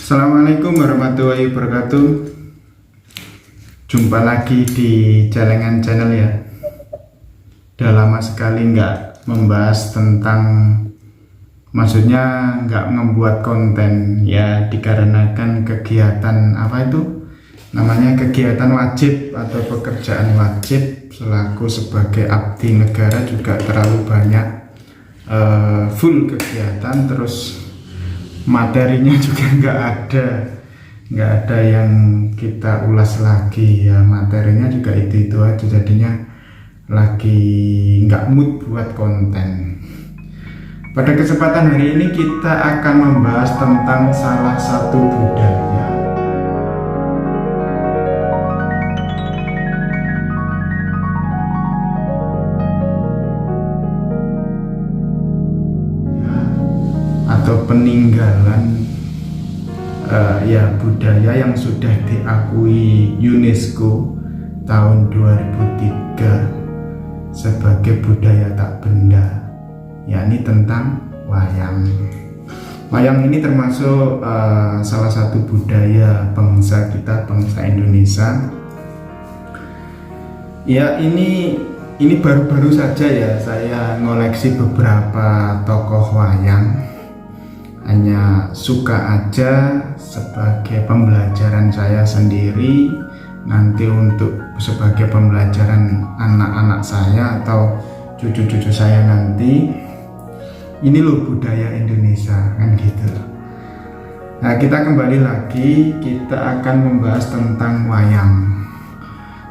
Assalamualaikum warahmatullahi wabarakatuh. Jumpa lagi di Celengan Channel ya. Udah lama sekali nggak membahas tentang, maksudnya nggak membuat konten ya, dikarenakan kegiatan apa itu namanya, kegiatan wajib atau pekerjaan wajib selaku sebagai abdi negara juga terlalu banyak, full kegiatan, terus materinya juga nggak ada yang kita ulas lagi ya, materinya juga itu aja, jadinya lagi nggak mood buat konten. Pada kesempatan hari ini kita akan membahas tentang salah satu budaya atau peninggalan budaya yang sudah diakui UNESCO tahun 2003 sebagai budaya tak benda, yakni tentang wayang. Wayang ini termasuk salah satu budaya bangsa kita, bangsa Indonesia. Ya, ini baru-baru saja ya saya ngoleksi beberapa tokoh wayang. Hanya suka aja sebagai pembelajaran saya sendiri, nanti untuk sebagai pembelajaran anak-anak saya atau cucu-cucu saya nanti. Ini loh budaya Indonesia, kan gitu. Nah, kita kembali lagi, kita akan membahas tentang wayang.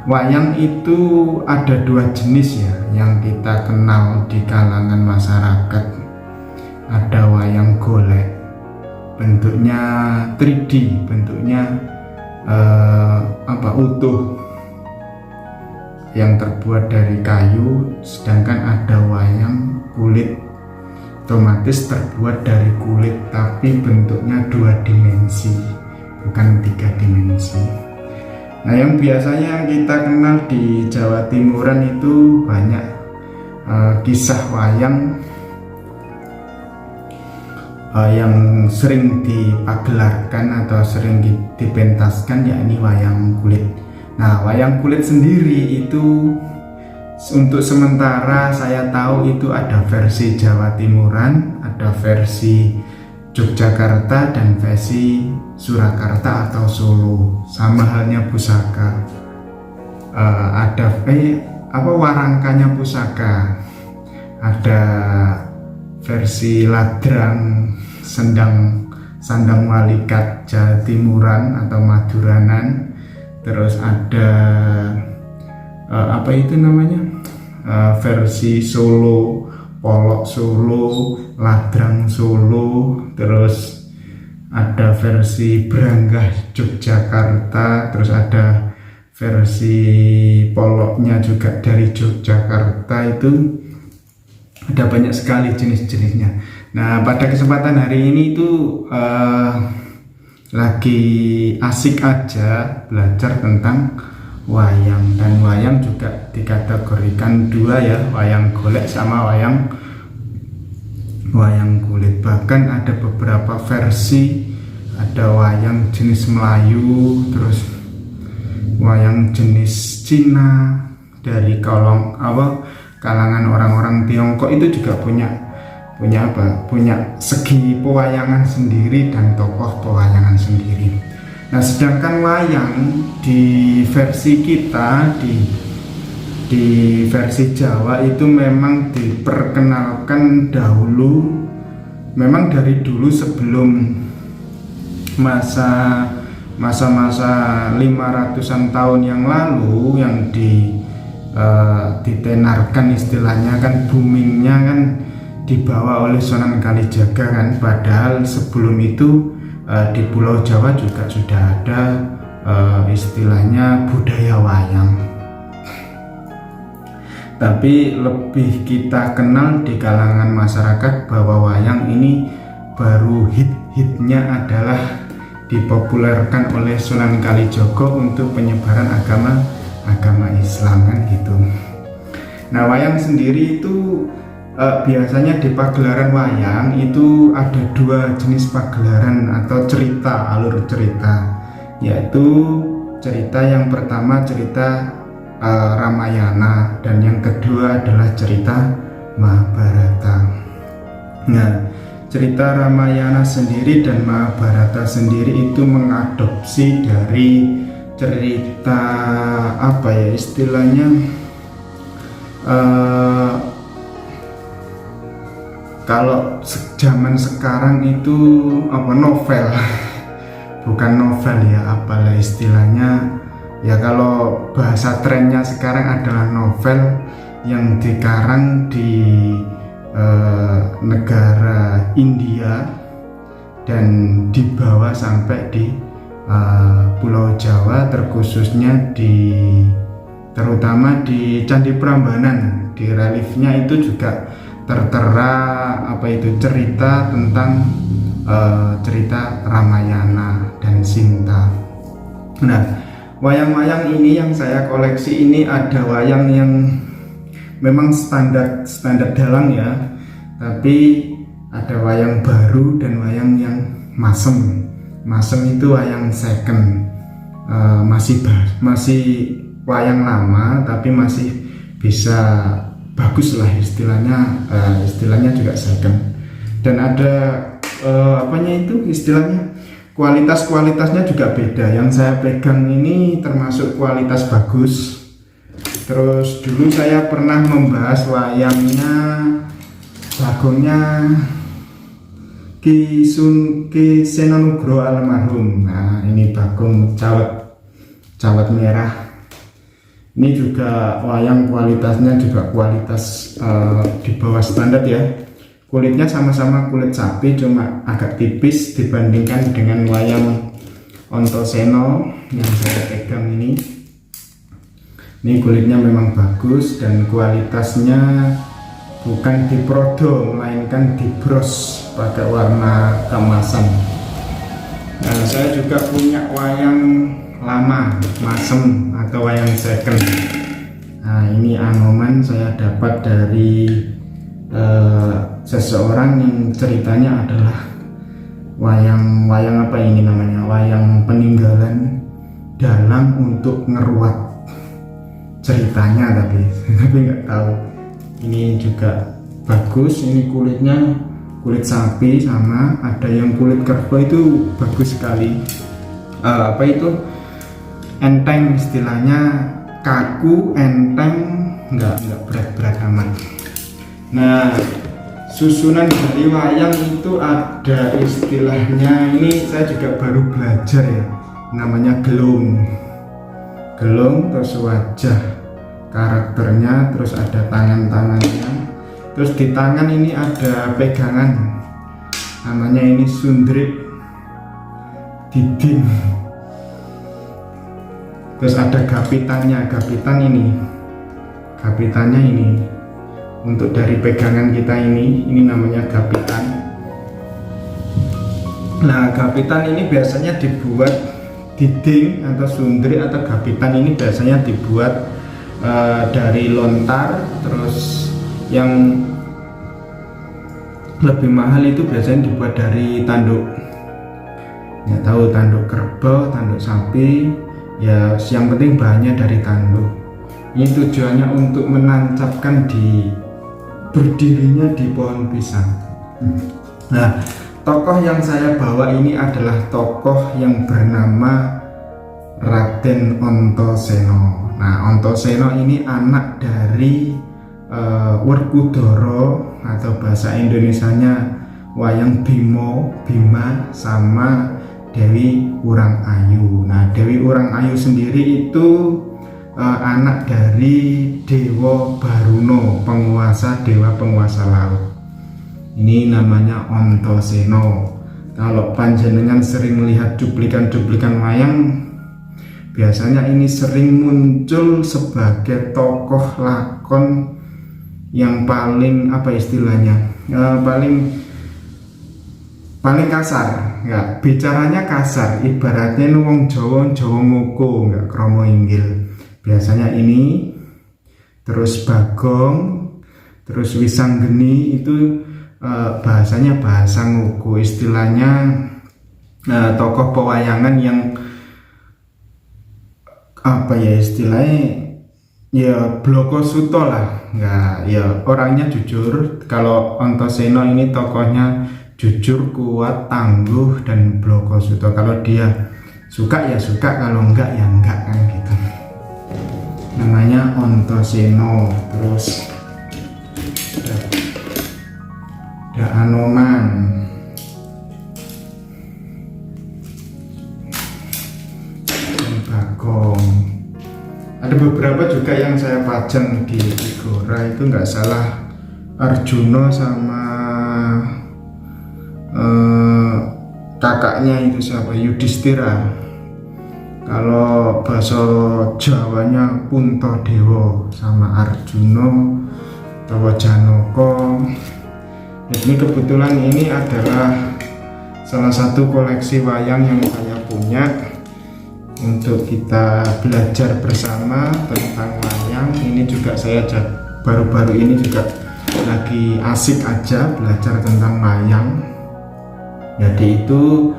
Wayang itu ada dua jenis ya yang kita kenal di kalangan masyarakat. Ada wayang golek, bentuknya 3D, bentuknya utuh yang terbuat dari kayu. Sedangkan ada wayang kulit, otomatis terbuat dari kulit tapi bentuknya 2 dimensi, bukan 3 dimensi. Nah, yang biasanya kita kenal di Jawa Timuran itu banyak kisah wayang yang sering dipagelarkan atau sering dipentaskan, yakni wayang kulit. Nah, wayang kulit sendiri itu untuk sementara saya tahu itu ada versi Jawa Timuran, ada versi Yogyakarta, dan versi Surakarta atau Solo. Sama halnya pusaka, ada warangkanya pusaka, ada versi ladrang sandang walikat Jawa Timuran atau Maduranan. Terus ada versi Solo, polok Solo, ladrang Solo. Terus ada versi Branggah Yogyakarta, terus ada versi poloknya juga dari Yogyakarta. Itu ada banyak sekali jenis-jenisnya. Nah, pada kesempatan hari ini itu lagi asik aja belajar tentang wayang. Dan wayang juga dikategorikan dua ya, wayang golek sama wayang kulit. Bahkan ada beberapa versi, ada wayang jenis Melayu, terus wayang jenis Cina dari kalangan orang-orang Tiongkok. Itu juga punya segi pewayangan sendiri dan tokoh pewayangan sendiri. Nah, sedangkan wayang di versi kita, di versi Jawa itu memang diperkenalkan dahulu, memang dari dulu sebelum masa-masa 500-an tahun yang lalu, yang ditenarkan istilahnya kan, boomingnya kan dibawa oleh Sunan Kalijaga kan. Padahal sebelum itu di Pulau Jawa juga sudah ada istilahnya budaya wayang, tapi lebih kita kenal di kalangan masyarakat bahwa wayang ini baru hitnya adalah dipopulerkan oleh Sunan Kalijaga untuk penyebaran agama Islam kan gitu. Nah, wayang sendiri itu biasanya di pagelaran wayang itu ada dua jenis pagelaran atau cerita, alur cerita, yaitu cerita yang pertama cerita Ramayana dan yang kedua adalah cerita Mahabharata. Nah, cerita Ramayana sendiri dan Mahabharata sendiri itu mengadopsi dari cerita apa ya istilahnya, kalau zaman sekarang itu apa, novel bukan novel ya, apalah istilahnya ya, kalau bahasa trennya sekarang adalah novel yang dikarang di negara India dan dibawa sampai di Pulau Jawa, terkhususnya terutama di Candi Prambanan. Di reliefnya itu juga tertera apa itu cerita tentang cerita Ramayana dan Sinta. Nah, wayang-wayang ini yang saya koleksi ini ada wayang yang memang standar dalang ya, tapi ada wayang baru dan wayang yang masem. Masem itu wayang second, masih wayang lama tapi masih bisa bagus lah istilahnya juga second. Dan ada apanya itu istilahnya, kualitasnya juga beda. Yang saya pegang ini termasuk kualitas bagus. Terus dulu saya pernah membahas wayangnya Bagongnya Ki Seno Nugroho almarhum. Nah, ini Bagong Cawat Merah. Ini juga wayang kualitasnya juga kualitas di bawah standar ya. Kulitnya sama-sama kulit sapi, cuma agak tipis dibandingkan dengan wayang Ontoseno yang saya pegang ini. Ini kulitnya memang bagus dan kualitasnya bukan diprodo melainkan dibros pakai warna keemasan. Nah, saya juga punya wayang lama masem atau wayang second. Nah, ini Anoman saya dapat dari seseorang yang ceritanya adalah wayang apa ini namanya, wayang peninggalan dalang untuk ngeruat ceritanya, tapi nggak tahu. Ini juga bagus, ini kulitnya kulit sapi, sama ada yang kulit kerbau, itu bagus sekali. Apa itu, enteng istilahnya, kaku, enteng, nggak berat-berat amat. Nah, susunan dari wayang itu ada istilahnya, ini saya juga baru belajar ya, namanya gelung, terus wajah karakternya, terus ada tangannya, terus di tangan ini ada pegangan, namanya ini sundrit diding, terus ada gapitannya, gapitannya ini untuk dari pegangan kita ini namanya gapitan. Nah, gapitan ini biasanya dibuat, diding atau sundrit atau gapitan ini biasanya dibuat dari lontar. Terus yang lebih mahal itu biasanya dibuat dari tanduk, nggak tahu tanduk kerbau, tanduk sapi ya, yang penting bahannya dari tanduk. Ini tujuannya untuk menancapkan di berdirinya di pohon pisang. Nah, tokoh yang saya bawa ini adalah tokoh yang bernama Raden Ontoseno. Nah, Ontoseno ini anak dari Werkudara atau bahasa Indonesianya Wayang Bima sama Dewi Urang Ayu. Nah, Dewi Urang Ayu sendiri itu anak dari Dewa Baruno, dewa penguasa laut. Ini namanya Ontoseno. Kalau panjenengan sering melihat cuplikan wayang, biasanya ini sering muncul sebagai tokoh lakon yang paling apa istilahnya, paling kasar, nggak, bicaranya kasar, ibaratnya wong Jawa ngoko, nggak kromo inggil. Biasanya ini, terus Bagong, Terus Wisanggeni itu bahasanya bahasa Ngoko, istilahnya tokoh pewayangan yang apa ya istilahnya, ya Blokosuto lah, nggak ya, orangnya jujur. Kalau Antaséna ini tokohnya jujur, kuat, tangguh, dan Blokosuto kalau dia suka ya suka, kalau enggak ya enggak kan gitu. Namanya Antaséna. Terus ada Anoman, Bagong. Ada beberapa juga yang saya pajang di Gora, itu nggak salah Arjuna sama kakaknya itu siapa, Yudhistira. Kalau bahasa Jawanya Puntadewa sama Arjuna atau Janaka. Ini kebetulan ini adalah salah satu koleksi wayang yang saya punya untuk kita belajar bersama tentang wayang. Ini juga saya baru-baru ini juga lagi asik aja belajar tentang wayang. Jadi itu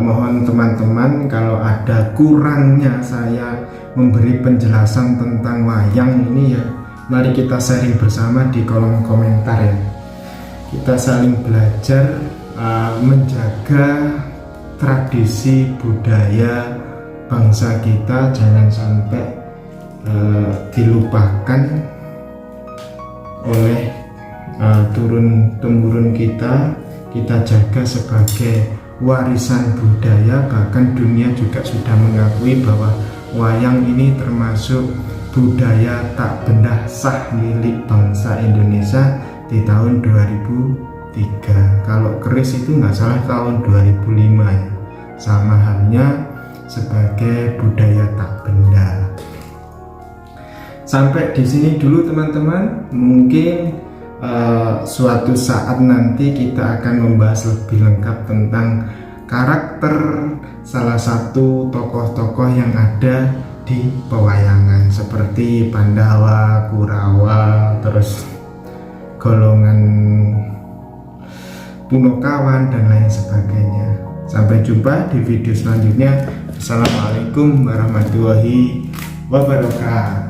mohon teman-teman kalau ada kurangnya saya memberi penjelasan tentang wayang ini ya, mari kita sharing bersama di kolom komentar ya. Kita saling belajar menjaga tradisi budaya bangsa kita, jangan sampai dilupakan oleh turun-temurun kita. Kita jaga sebagai warisan budaya. Bahkan dunia juga sudah mengakui bahwa wayang ini termasuk budaya tak benda sah milik bangsa Indonesia di tahun 2003. Kalau keris itu nggak salah tahun 2005 ya. Sama halnya sebagai budaya tak benda. Sampai di sini dulu teman-teman. Mungkin suatu saat nanti kita akan membahas lebih lengkap tentang karakter salah satu tokoh-tokoh yang ada di pewayangan seperti Pandawa, Kurawa, terus golongan Punokawan dan lain sebagainya. Sampai jumpa di video selanjutnya. Assalamualaikum warahmatullahi wabarakatuh.